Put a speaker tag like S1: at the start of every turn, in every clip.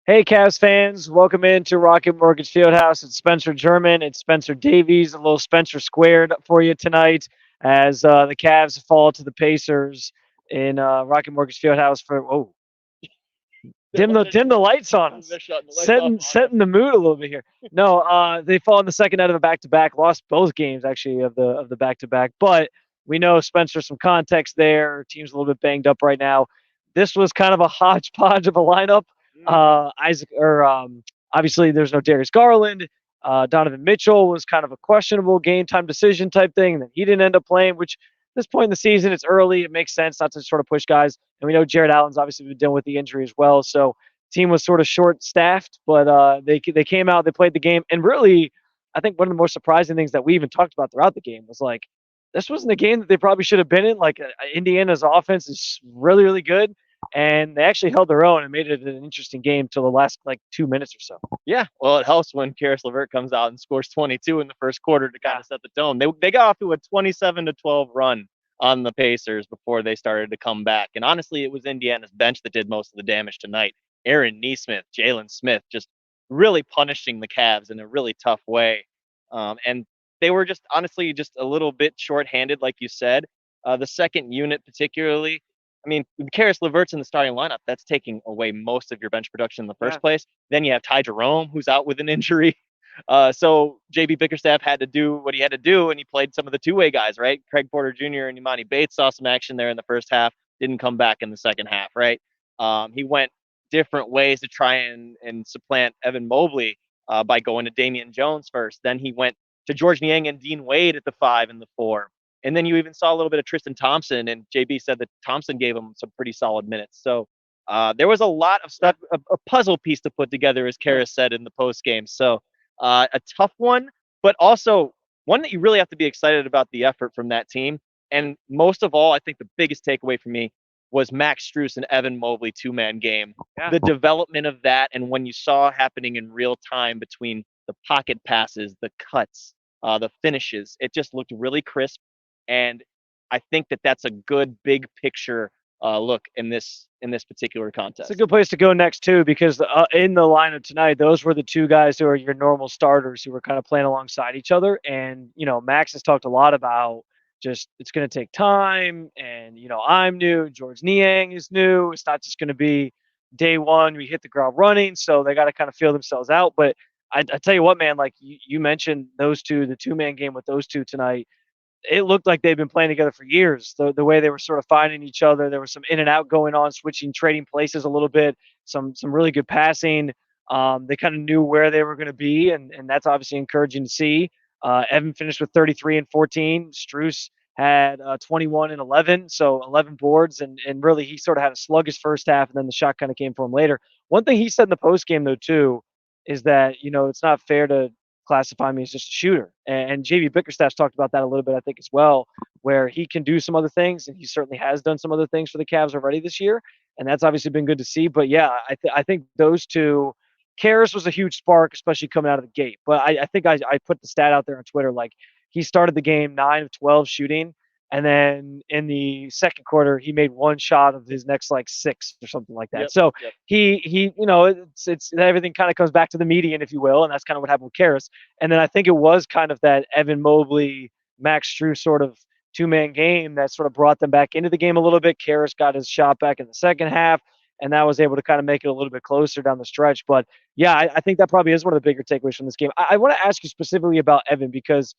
S1: Hey, Cavs fans, welcome into Rocket Mortgage Fieldhouse. It's Spencer German. It's Spencer Davies, a little Spencer squared for you tonight as the Cavs fall to the Pacers in Rocket Mortgage Fieldhouse for dim the lights on us,
S2: They're shutting the lights off on us.
S1: setting the mood a little bit here. No, they fall in the second night of a back to back, lost both games actually of the back to back, but we know Spencer some context there. Team's a little bit banged up right now. This was kind of a hodgepodge of a lineup. Isaac or Obviously there's no Darius Garland. Donovan Mitchell was kind of a questionable game time decision type thing, and then he didn't end up playing, which at this point in the season, it's early. It makes sense not to sort of push guys. And we know Jared Allen's obviously been dealing with the injury as well. So team was sort of short staffed, but they came out, they played the game, and really, I think one of the most surprising things that we even talked about throughout the game was like this wasn't a game that they probably should have been in. Like Indiana's offense is really really good, and they actually held their own and made it an interesting game till the last like 2 minutes or so.
S2: Yeah, well, it helps when Karis LeVert comes out and scores 22 in the first quarter to kind
S1: Yeah,
S2: of set the tone. They got off to a 27-12 run on the Pacers before they started to come back. And honestly, it was Indiana's bench that did most of the damage tonight. Aaron Nesmith, Jalen Smith, just really punishing the Cavs in a really tough way. And they were just honestly just a little bit shorthanded, like you said. The second unit, particularly, I mean, with Karis LeVert's in the starting lineup. That's taking away most of your bench production in the
S1: yeah.
S2: first place. Then you have Ty Jerome, who's out with an injury. So JB Bickerstaff had to do what he had to do, and he played some of the two-way guys, right? Craig Porter Jr. and Imani Bates saw some action there in the first half, didn't come back in the second half, right? He went different ways to try and supplant Evan Mobley by going to Damian Jones first. Then he went to George Niang and Dean Wade at the 5 and the 4. And then you even saw a little bit of Tristan Thompson, and JB said that Thompson gave him some pretty solid minutes. So there was a lot of stuff, a puzzle piece to put together, as Kara said in the post game. So a tough one, but also one that you really have to be excited about the effort from that team. And most of all, I think the biggest takeaway for me was Max Strus and Evan Mobley two-man game.
S1: Yeah.
S2: The development of that, and when you saw happening in real time between the pocket passes, the cuts, the finishes, it just looked really crisp. And I think that that's a good big picture look in this particular
S1: It's a
S2: contest.
S1: good place to go next too, because in the lineup tonight, those were the two guys who are your normal starters who were kind of playing alongside each other. And Max has talked a lot about just it's going to take time, and I'm new, George Niang is new. It's not just going to be day one we hit the ground running, so they got to kind of feel themselves out. But I tell you what, man, like you mentioned those two, the two-man game with those two tonight, it looked like they've been playing together for years. The way they were sort of finding each other, there was some in and out going on, switching, trading places a little bit. Some really good passing. They kind of knew where they were going to be, and that's obviously encouraging to see. Evan finished with 33 and 14. Strus had 21 and 11, so 11 boards, and really he sort of had a sluggish first half, and then the shot kind of came for him later. One thing he said in the post game though too is that it's not fair to classify me as just a shooter. And JV Bickerstaff's talked about that a little bit, I think, as well, where he can do some other things, and he certainly has done some other things for the Cavs already this year, and that's obviously been good to see. But yeah, I think those two, Karras was a huge spark, especially coming out of the gate. But I think I put the stat out there on Twitter, like he started the game 9 of 12 shooting, and then in the second quarter, he made one shot of his next like six or something like that.
S2: Yep.
S1: So
S2: Yep.
S1: it's everything kind of comes back to the median, if you will, and that's kind of what happened with Karras. And then I think it was kind of that Evan Mobley, Max Strus sort of two-man game that sort of brought them back into the game a little bit. Karras got his shot back in the second half, and that was able to kind of make it a little bit closer down the stretch. But yeah, I think that probably is one of the bigger takeaways from this game. I want to ask you specifically about Evan, because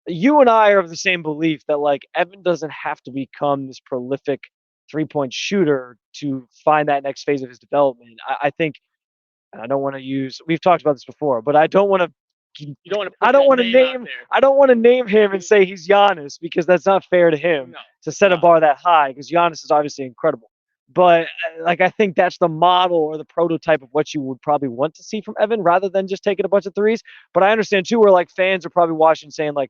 S1: you and I are of the same belief that like Evan doesn't have to become this prolific three-point shooter to find that next phase of his development. I think, and I don't want to use. We've talked about this before, but I don't want to.
S2: You don't want to
S1: I
S2: put
S1: don't
S2: that
S1: want to
S2: name out
S1: name.
S2: there.
S1: I don't want to name him and say he's Giannis, because that's not fair to him
S2: No,
S1: to
S2: it's
S1: set a
S2: not.
S1: bar that high. Because Giannis is obviously incredible, but like I think that's the model or the prototype of what you would probably want to see from Evan, rather than just taking a bunch of threes. But I understand too, where like fans are probably watching, saying like,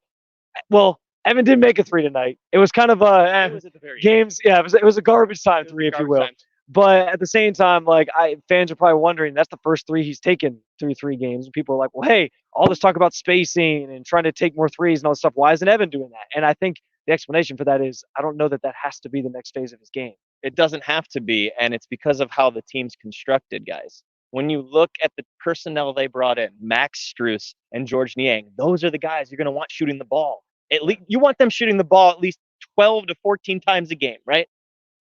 S1: well, Evan did make a three tonight. It was kind of
S2: It was at the very end.
S1: games. Yeah, it was a garbage time
S2: It was
S1: three,
S2: a
S1: if you
S2: garbage
S1: will.
S2: time.
S1: But at the same time, like fans are probably wondering, that's the first three he's taken through 3 games. And people are like, well, hey, all this talk about spacing and trying to take more threes and all this stuff. Why isn't Evan doing that? And I think the explanation for that is I don't know that that has to be the next phase of his game.
S2: It doesn't have to be, and it's because of how the team's constructed, guys. when you look at the personnel they brought in, Max Strus and George Niang, those are the guys you're going to want shooting the ball. At least you want them shooting the ball at least 12 to 14 times a game, right?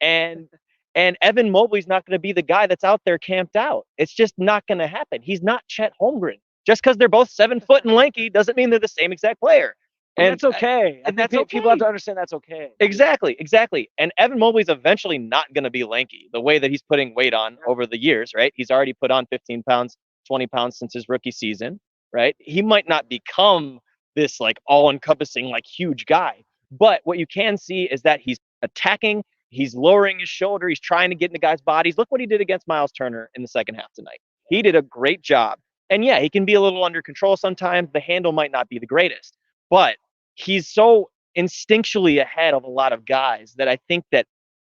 S2: And Evan Mobley's not going to be the guy that's out there camped out. It's just not going to happen. He's not Chet Holmgren. Just because they're both 7 foot and lanky doesn't mean they're the same exact player.
S1: And that's okay.
S2: And that's okay.
S1: People have to understand that's okay.
S2: Exactly. And Evan Mobley's eventually not going to be lanky the way that he's putting weight on over the years, right? He's already put on 15 pounds, 20 pounds since his rookie season, right? He might not become this like all encompassing, like huge guy. But what you can see is that he's attacking, he's lowering his shoulder, he's trying to get into guys' bodies. Look what he did against Miles Turner in the second half tonight. He did a great job. And yeah, he can be a little under control sometimes. The handle might not be the greatest, but he's so instinctually ahead of a lot of guys that I think that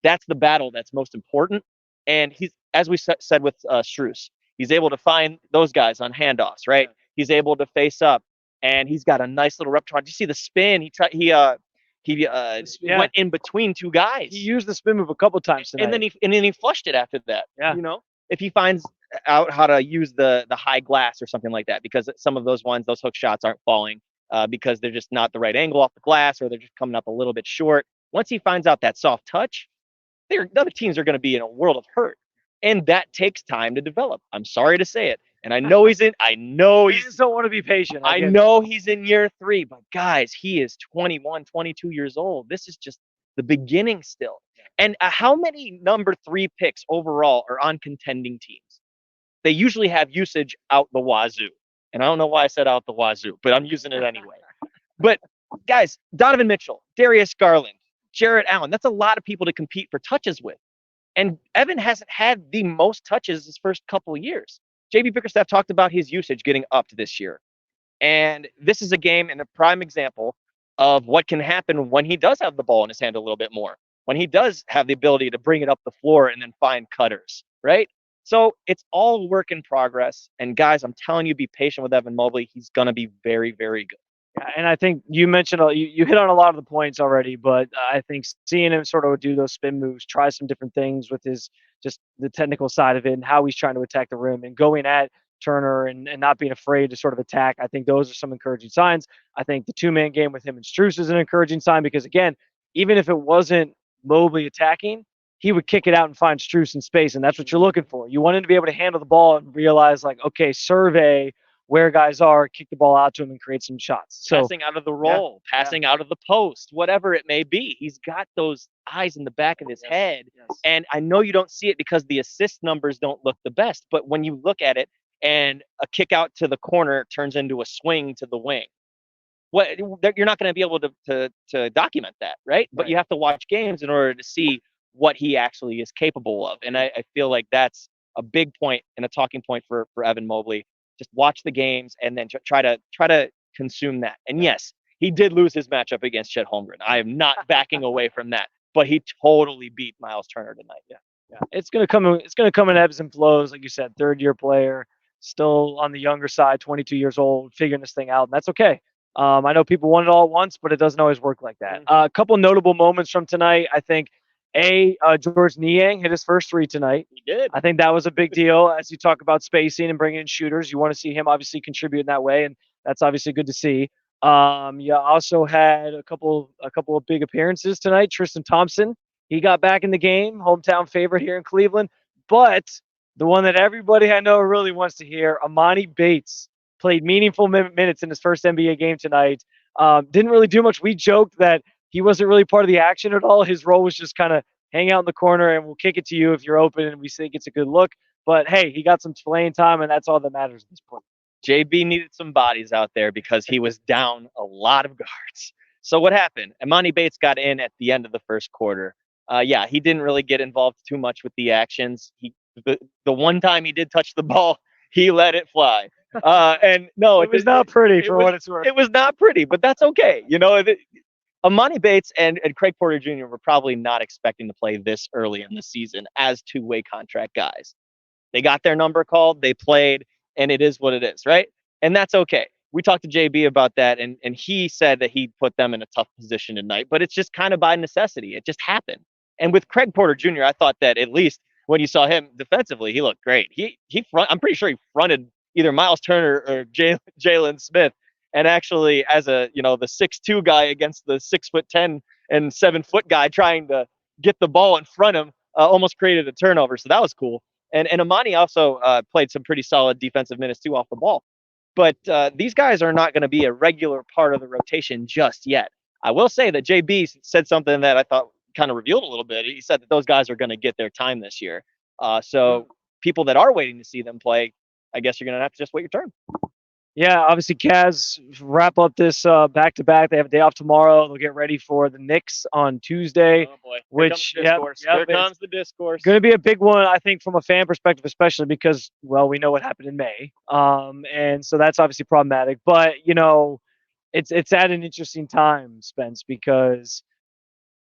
S2: that's the battle that's most important. And he's, as we said with Strus, he's able to find those guys on handoffs, right? Yeah. He's able to face up, and he's got a nice little repertoire. Did you see the spin? He went in between two guys.
S1: He used the spin move a couple times tonight.
S2: And then he flushed it after that.
S1: Yeah.
S2: You know, if he finds out how to use the high glass or something like that, because some of those hook shots aren't falling because they're just not the right angle off the glass, or they're just coming up a little bit short. Once he finds out that soft touch, the other teams are going to be in a world of hurt. And that takes time to develop. I'm sorry to say it. And I know he's
S1: just don't want to be patient.
S2: I know he's in year 3, but guys, he is 21, 22 years old. This is just the beginning still. And how many number 3 picks overall are on contending teams? They usually have usage out the wazoo. And I don't know why I said out the wazoo, but I'm using it anyway. But guys, Donovan Mitchell, Darius Garland, Jarrett Allen, that's a lot of people to compete for touches with. And Evan hasn't had the most touches his first couple of years. JB Bickerstaff talked about his usage getting upped this year. And this is a game and a prime example of what can happen when he does have the ball in his hand a little bit more, when he does have the ability to bring it up the floor and then find cutters, right? So it's all work in progress. And guys, I'm telling you, be patient with Evan Mobley. He's going to be very, very good.
S1: Yeah, and I think you mentioned, you hit on a lot of the points already, but I think seeing him sort of do those spin moves, try some different things with his, just the technical side of it and how he's trying to attack the rim and going at Turner and not being afraid to sort of attack. I think those are some encouraging signs. I think the 2-man game with him and Strus is an encouraging sign because, again, even if it wasn't Mobley attacking, he would kick it out and find Strus in space, and that's what you're looking for. You want him to be able to handle the ball and realize, like, okay, survey where guys are, kick the ball out to him and create some shots. So,
S2: passing out of the roll, passing out of the post, whatever it may be. He's got those eyes in the back of his head. Yes. And I know you don't see it because the assist numbers don't look the best, but when you look at it and a kick out to the corner turns into a swing to the wing, you're not going to be able to document that, right? But you have to watch games in order to see what he actually is capable of. And I feel like that's a big point and a talking point for Evan Mobley. Just watch the games and then try to consume that. And yes, he did lose his matchup against Chet Holmgren. I am not backing away from that, but he totally beat Miles Turner tonight.
S1: Yeah. It's gonna come in ebbs and flows, like you said. 3rd-year player, still on the younger side, 22 years old, figuring this thing out, and that's okay. I know people want it all at once, but it doesn't always work like that. A couple notable moments from tonight, I think. George Niang hit his first 3 tonight.
S2: He did.
S1: I think that was a big deal as you talk about spacing and bringing in shooters. You want to see him obviously contribute in that way, and that's obviously good to see. You also had a couple of big appearances tonight. Tristan Thompson, he got back in the game, hometown favorite here in Cleveland. But the one that everybody I know really wants to hear, Emoni Bates, played meaningful minutes in his first NBA game tonight. Didn't really do much. We joked that he wasn't really part of the action at all. His role was just kind of hang out in the corner and we'll kick it to you if you're open and we think it's a good look. But hey, he got some playing time and that's all that matters at this point.
S2: JB needed some bodies out there because he was down a lot of guards. So what happened? Emoni Bates got in at the end of the first quarter. He didn't really get involved too much with the actions. The one time he did touch the ball, he let it fly. And no,
S1: it was not pretty for what it's worth.
S2: It was not pretty, but that's okay. You know, Emoni Bates and Craig Porter Jr. were probably not expecting to play this early in the season as 2-way contract guys. They got their number called, they played, and it is what it is, right? And that's okay. We talked to JB about that, and he said that he put them in a tough position tonight, but it's just kind of by necessity. It just happened. And with Craig Porter Jr., I thought that at least when you saw him defensively, he looked great. I'm pretty sure he fronted either Miles Turner or Jalen Smith. And actually, as a the 6'2" guy against the 6'10" and 7-foot guy trying to get the ball in front of him, almost created a turnover. So that was cool. And Amani also played some pretty solid defensive minutes too off the ball. But these guys are not going to be a regular part of the rotation just yet. I will say that JB said something that I thought kind of revealed a little bit. He said that those guys are going to get their time this year. So people that are waiting to see them play, I guess you're going to have to just wait your turn.
S1: Yeah, obviously, Cavs wrap up this back-to-back. They have a day off tomorrow. They'll get ready for the Knicks on Tuesday.
S2: Oh boy,
S1: which
S2: here comes the discourse.
S1: Going to be a big one, I think, from a fan perspective, especially because, well, we know what happened in May, and so that's obviously problematic. But it's at an interesting time, Spence, because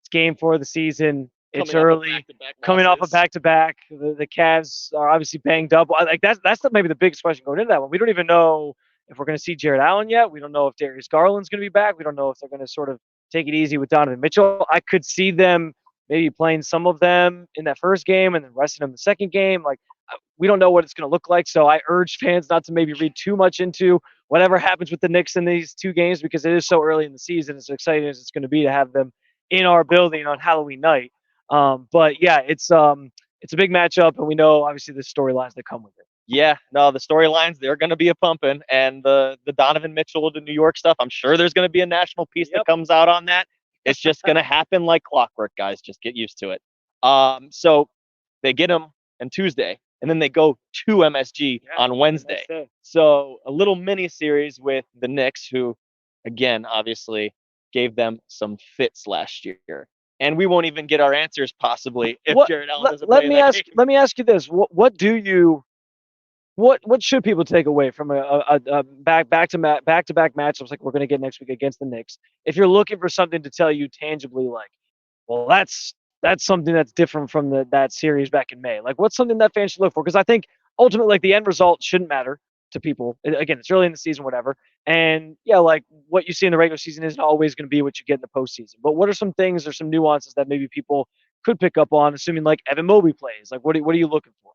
S1: it's game 4 of the season. It's early, coming off a back-to-back. The Cavs are obviously banged up. Like that's maybe the biggest question going into that one. We don't even know if we're going to see Jared Allen yet. We don't know if Darius Garland's going to be back. We don't know if they're going to sort of take it easy with Donovan Mitchell. I could see them maybe playing some of them in that first game and then resting them the second game. Like, we don't know what it's going to look like. So I urge fans not to maybe read too much into whatever happens with the Knicks in these 2 games, because it is so early in the season. As exciting as it's going to be to have them in our building on Halloween night. But yeah, it's a big matchup, and we know obviously the storylines that come with it.
S2: Yeah, no, the storylines, they're going to be a pumping, and the Donovan Mitchell to New York stuff, I'm sure there's going to be a national piece that comes out on that. It's just going to happen like clockwork, guys. Just get used to it. So they get him on Tuesday, and then they go to MSG on Wednesday. So a little mini series with the Knicks, who, again, obviously gave them some fits last year. And we won't even get our answers possibly if Jared Allen doesn't play that game.
S1: Let me ask you this: what should people take away from a back-to-back matchups like we're going to get next week against the Knicks? If you're looking for something to tell you tangibly, like, well, that's something that's different from that series back in May. Like, what's something that fans should look for? Because I think ultimately, like, the end result shouldn't matter to people. Again, it's early in the season, whatever. And yeah, like, what you see in the regular season isn't always going to be what you get in the postseason. But what are some things or some nuances that maybe people could pick up on, assuming like Evan Mobley plays? Like, what are you looking for?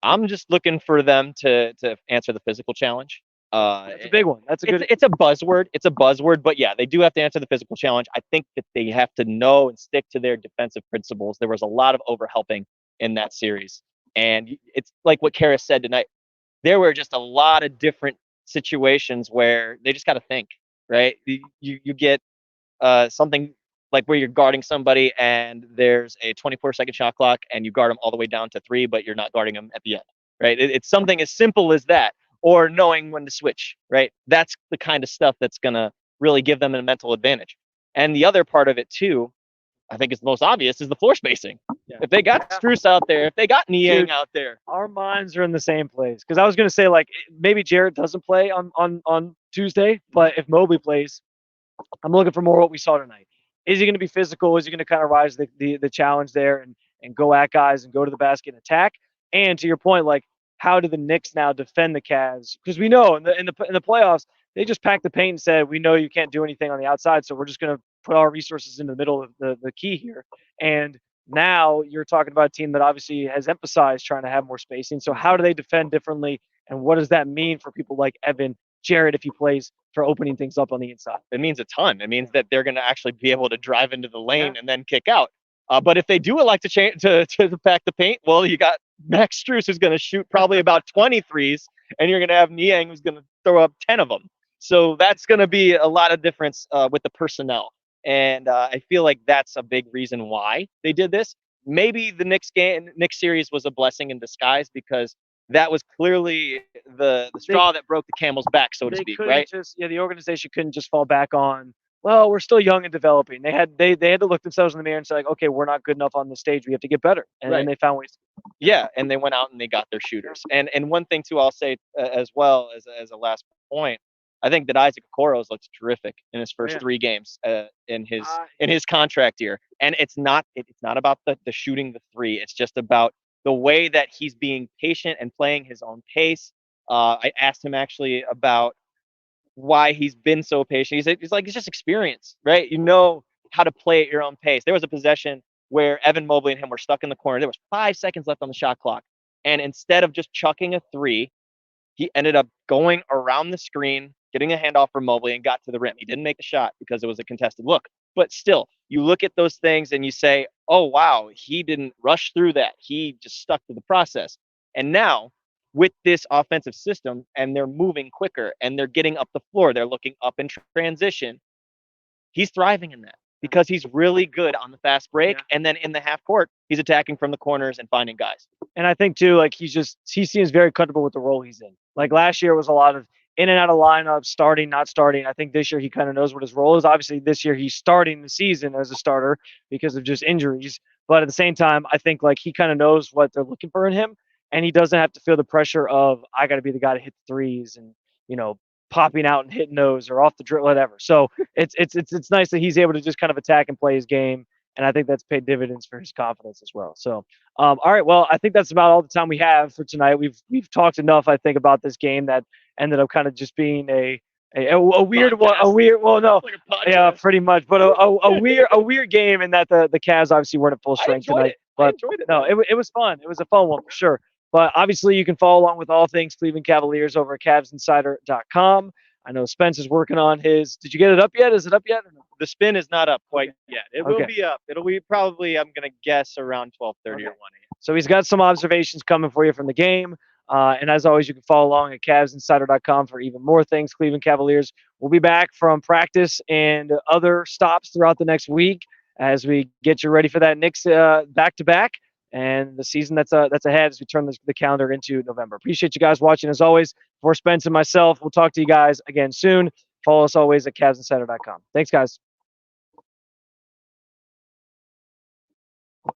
S2: I'm just looking for them to answer the physical challenge.
S1: That's a big one. That's a good.
S2: It's a buzzword. It's a buzzword, but yeah, they do have to answer the physical challenge. I think that they have to know and stick to their defensive principles. There was a lot of overhelping in that series, and it's like what Kara said tonight. There were just a lot of different situations where they just got to think, right? You get something like where you're guarding somebody and there's a 24-second shot clock and you guard them all the way down to 3, but you're not guarding them at the end, right? It's something as simple as that, or knowing when to switch, right? That's the kind of stuff that's going to really give them a mental advantage. And the other part of it too, I think is the most obvious, is the floor spacing. Yeah. If they got Strus out there, if they got Niang out there,
S1: our minds are in the same place. Because I was going to say, like, maybe Jarrett doesn't play on Tuesday, but if Mobley plays, I'm looking for more what we saw tonight. Is he going to be physical? Is he going to kind of rise the challenge there and go at guys and go to the basket and attack? And to your point, like, how do the Knicks now defend the Cavs? Because we know in the playoffs, they just packed the paint and said, we know you can't do anything on the outside, so we're just going to put our resources in the middle of the key here. And now you're talking about a team that obviously has emphasized trying to have more spacing. So how do they defend differently? And what does that mean for people like Evan, Jarrett, if he plays, for opening things up on the inside?
S2: It means a ton. It means that they're going to actually be able to drive into the lane and then kick out. But if they do like to change to pack the paint, well, you got Max Strus, who's going to shoot probably about 20 threes, and you're going to have Niang, who's going to throw up 10 of them. So that's going to be a lot of difference with the personnel. And I feel like that's a big reason why they did this. Maybe the Knicks series was a blessing in disguise, because that was clearly the straw that broke the camel's back, so to speak, right?
S1: The organization couldn't just fall back on, well, we're still young and developing. They had to look themselves in the mirror and say, like, okay, we're not good enough on the stage. We have to get better. And then they found ways.
S2: Yeah, and they went out and they got their shooters. And one thing too, I'll say as well as a last point, I think that Isaac Okoro's looked terrific in his first 3 games in his contract year. And it's not about the shooting the 3. It's just about the way that he's being patient and playing his own pace. I asked him actually about why he's been so patient. He's like, it's just experience, right? You know how to play at your own pace. There was a possession where Evan Mobley and him were stuck in the corner. There was 5 seconds left on the shot clock. And instead of just chucking a three, he ended up going around the screen, getting a handoff from Mobley, and got to the rim. He didn't make the shot because it was a contested look. But still, you look at those things and you say, oh, wow, he didn't rush through that. He just stuck to the process. And now, with this offensive system, and they're moving quicker, and they're getting up the floor, they're looking up in transition, he's thriving in that because he's really good on the fast break. Yeah. And then in the half court, he's attacking from the corners and finding guys.
S1: And I think too, like he seems very comfortable with the role he's in. Like last year was a lot of in and out of lineups, starting, not starting. I think this year he kind of knows what his role is. Obviously, this year he's starting the season as a starter because of just injuries. But at the same time, I think like he kind of knows what they're looking for in him, and he doesn't have to feel the pressure of I got to be the guy to hit the threes and popping out and hitting those or off the dribble, whatever. So it's nice that he's able to just kind of attack and play his game, and I think that's paid dividends for his confidence as well. So, all right, well, I think that's about all the time we have for tonight. We've talked enough, I think, about this game that ended up kind of just being a weird one. Well, no, like yeah, pretty much, but a weird game in that the Cavs obviously weren't at full strength tonight. But
S2: I enjoyed it.
S1: No, it was fun. It was a fun one for sure. But obviously, you can follow along with all things Cleveland Cavaliers over at CavsInsider.com. I know Spence is working on his. Did you get it up yet? Is it up yet? Or no?
S2: The spin is not up quite yet. It will be up. It'll be probably, I'm going to guess, around 12:30 or 1 a.m.
S1: So he's got some observations coming for you from the game. And as always, you can follow along at CavsInsider.com for even more things Cleveland Cavaliers. We'll be back from practice and other stops throughout the next week as we get you ready for that Knicks back-to-back. And the season that's ahead as we turn the calendar into November. Appreciate you guys watching as always. For Spence and myself, we'll talk to you guys again soon. Follow us always at CavsInsider.com. Thanks, guys.